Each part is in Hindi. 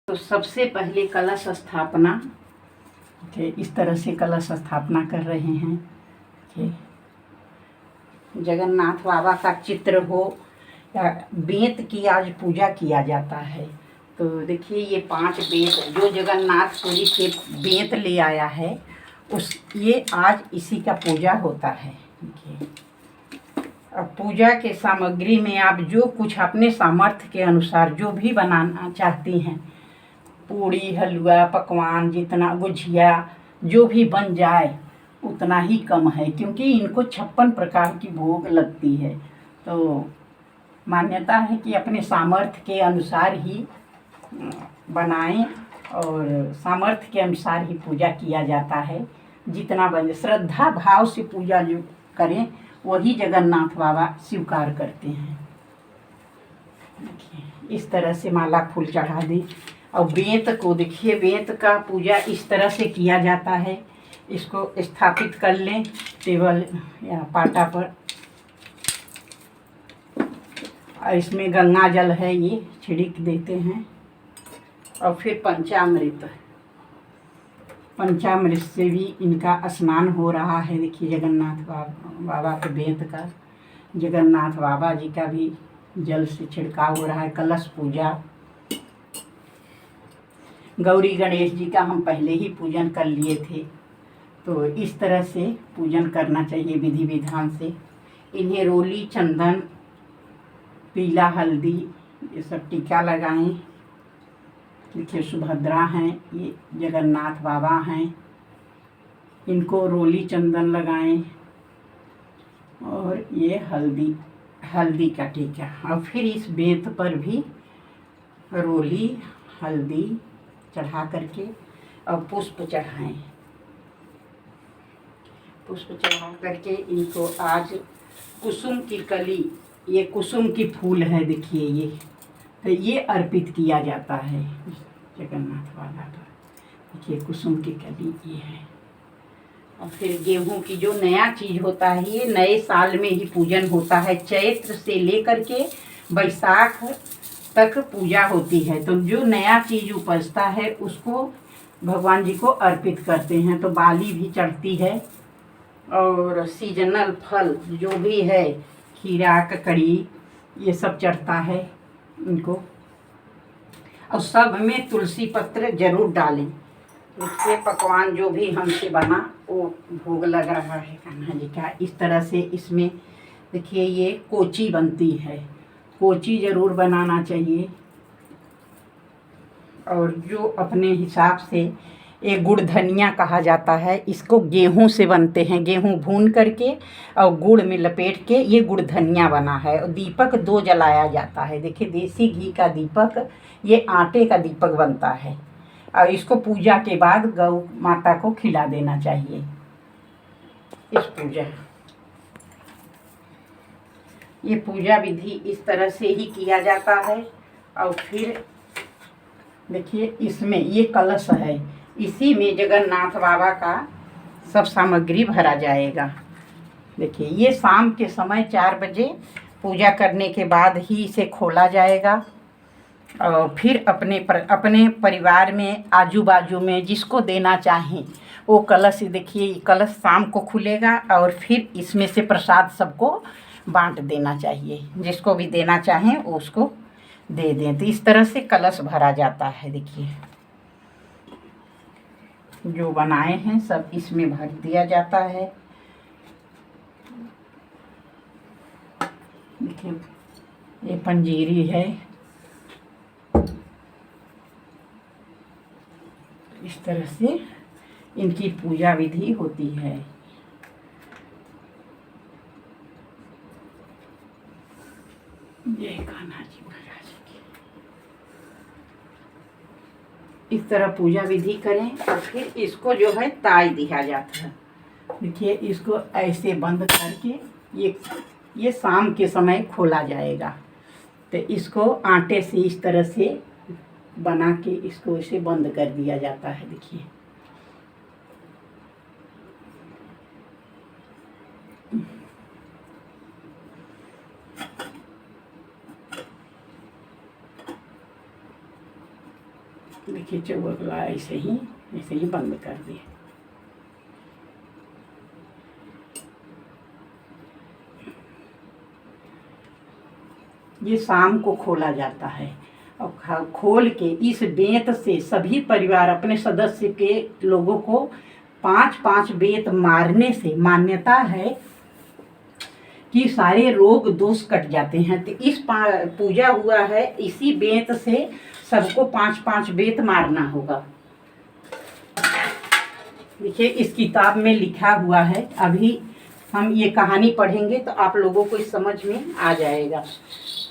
तो सबसे पहले कलश स्थापना इस तरह से कलश स्थापना कर रहे हैं। जगन्नाथ बाबा का चित्र हो या बेंत की आज पूजा किया जाता है। तो देखिए ये 5 बेंत जो जगन्नाथपुरी से बेंत ले आया है ये आज इसी का पूजा होता है। देखिए अब पूजा के सामग्री में आप जो कुछ अपने सामर्थ्य के अनुसार जो भी बनाना चाहती हैं, पूड़ी हलवा पकवान जितना गुझिया जो भी बन जाए उतना ही कम है, क्योंकि इनको 56 प्रकार की भोग लगती है। तो मान्यता है कि अपने सामर्थ्य के अनुसार ही बनाएं और सामर्थ्य के अनुसार ही पूजा किया जाता है। जितना बने श्रद्धा भाव से पूजा जो करें वही जगन्नाथ बाबा स्वीकार करते हैं। देखिए इस तरह से माला फूल चढ़ा दी। और बेंत को देखिए, बेंत का पूजा इस तरह से किया जाता है। इसको स्थापित कर लें टेबल या पाटा पर, और इसमें गंगा जल है ये छिड़क देते हैं। और फिर पंचामृत से भी इनका स्नान हो रहा है। देखिए जगन्नाथ बाबा के बेंत का, जगन्नाथ बाबा जी का भी जल से छिड़काव हो रहा है। कलश पूजा, गौरी गणेश जी का हम पहले ही पूजन कर लिए थे। तो इस तरह से पूजन करना चाहिए विधि विधान से। इन्हें रोली चंदन पीला हल्दी ये सब टीका लगाएं। देखिए सुभद्रा हैं, ये जगन्नाथ बाबा हैं, इनको रोली चंदन लगाएं। और ये हल्दी का टीका, और फिर इस बेंत पर भी रोली हल्दी चढ़ा करके और पुष्प चढ़ाएं। पुष्प चढ़ा करके इनको आज कुसुम की कली, ये कुसुम की फूल है देखिए ये, तो ये अर्पित किया जाता है जगन्नाथ बाबा पर। देखिए कुसुम की कली ये है। और फिर गेहूं की जो नया चीज़ होता है ये नए साल में ही पूजन होता है। चैत्र से लेकर के बैसाख तक पूजा होती है। तो जो नया चीज़ उपजता है उसको भगवान जी को अर्पित करते हैं। तो बाली भी चढ़ती है और सीजनल फल जो भी है, खीरा ककड़ी ये सब चढ़ता है इनको। और सब में तुलसी पत्र जरूर डालें। इससे पकवान जो भी हमसे बना वो भोग लग रहा है कान्हा जी का। इस तरह से इसमें देखिए ये कोची बनती है, कोची ज़रूर बनाना चाहिए। और जो अपने हिसाब से ये गुड़ धनिया कहा जाता है, इसको गेहूं से बनते हैं। गेहूं भून करके और गुड़ में लपेट के ये गुड़ धनिया बना है। और दीपक 2 जलाया जाता है। देखिए देसी घी का दीपक, ये आटे का दीपक बनता है। और इसको पूजा के बाद गौ माता को खिला देना चाहिए। ये पूजा विधि इस तरह से ही किया जाता है। और फिर देखिए इसमें ये कलश है, इसी में जगन्नाथ बाबा का सब सामग्री भरा जाएगा। देखिए ये शाम के समय 4 बजे पूजा करने के बाद ही इसे खोला जाएगा। और फिर अपने परिवार में आजू बाजू में जिसको देना चाहें वो कलश, देखिए कलश शाम को खुलेगा और फिर इसमें से प्रसाद सबको बांट देना चाहिए। जिसको भी देना चाहें वो उसको दे दें। तो इस तरह से कलश भरा जाता है। देखिए जो बनाए हैं सब इसमें भर दिया जाता है। देखिए ये पंजीरी है। इस तरह से इनकी पूजा विधि होती है। जय कान्हा जी महाराज की। इस तरह पूजा विधि करें और फिर इसको जो है ताई दिया जाता है। देखिए इसको ऐसे बंद करके ये शाम के समय खोला जाएगा। तो इसको आटे से इस तरह से बना के इसको इसे बंद कर दिया जाता है। देखिए देखिए चौगला ऐसे ही बंद कर दिए। ये शाम को खोला जाता है और खोल के इस बेंत से सभी परिवार अपने सदस्य के लोगों को 5-5 बेंत मारने से मान्यता है कि सारे रोग दोष कट जाते हैं। तो इस पूजा हुआ है, इसी बेंत से सबको 5-5 बेंत मारना होगा। देखिए इस किताब में लिखा हुआ है, अभी हम ये कहानी पढ़ेंगे तो आप लोगों को इस समझ में आ जाएगा।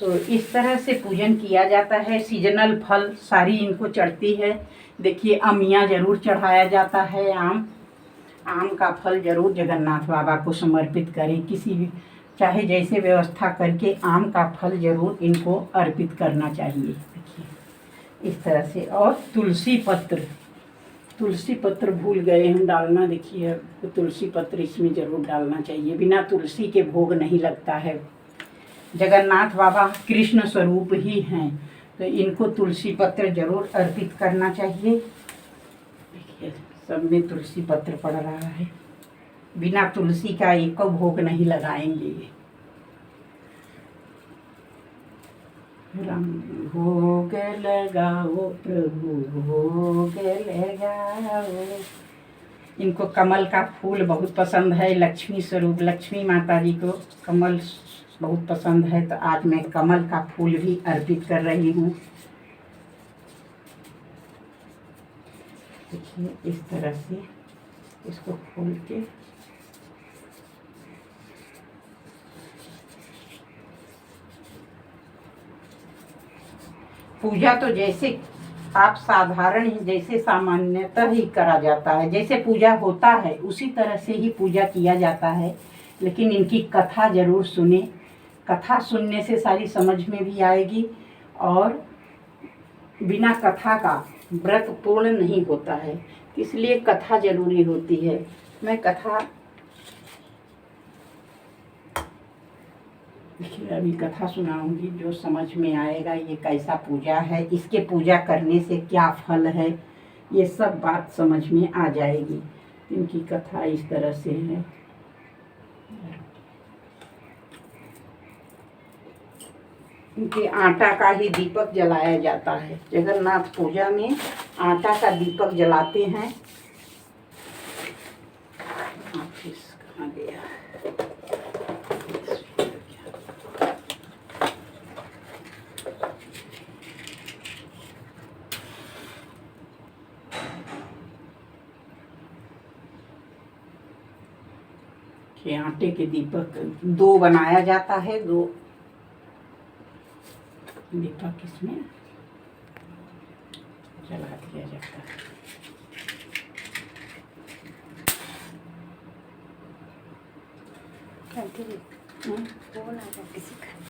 तो इस तरह से पूजन किया जाता है। सीजनल फल सारी इनको चढ़ती है। देखिए अमिया जरूर चढ़ाया जाता है। आम का फल जरूर जगन्नाथ बाबा को समर्पित करें, किसी भी चाहे जैसे व्यवस्था करके आम का फल जरूर इनको अर्पित करना चाहिए। देखिए इस तरह से। और तुलसी पत्र भूल गए हम डालना। देखिए तो तुलसी पत्र इसमें जरूर डालना चाहिए, बिना तुलसी के भोग नहीं लगता है। जगन्नाथ बाबा कृष्ण स्वरूप ही हैं, तो इनको तुलसी पत्र जरूर अर्पित करना चाहिए। देखिए सब में तुलसी पत्र पड़ रहा है, बिना तुलसी का एक भोग नहीं लगाएंगे। राम भोग लगाओ प्रभु भोग लगाओ। इनको कमल का फूल बहुत पसंद है। लक्ष्मी स्वरूप लक्ष्मी माता जी को कमल बहुत पसंद है, तो आज मैं कमल का फूल भी अर्पित कर रही हूँ। देखिए इस तरह से इसको खोल के पूजा तो जैसे आप साधारण ही जैसे सामान्यतः ही करा जाता है, जैसे पूजा होता है उसी तरह से ही पूजा किया जाता है। लेकिन इनकी कथा जरूर सुने। कथा सुनने से सारी समझ में भी आएगी, और बिना कथा का व्रत पूर्ण नहीं होता है, इसलिए कथा जरूरी होती है। मैं कथा देखिए अभी कथा सुनाऊंगी, जो समझ में आएगा ये कैसा पूजा है, इसके पूजा करने से क्या फल है, ये सब बात समझ में आ जाएगी। इनकी कथा इस तरह से है। इनके आटा का ही दीपक जलाया जाता है। जगन्नाथ पूजा में आटा का दीपक जलाते हैं। कहाँ गया? कि आटे के दीपक 2 बनाया जाता है, 2 दीपक इसमें जला दिया जाता है। फोन आ रहा है किसी का।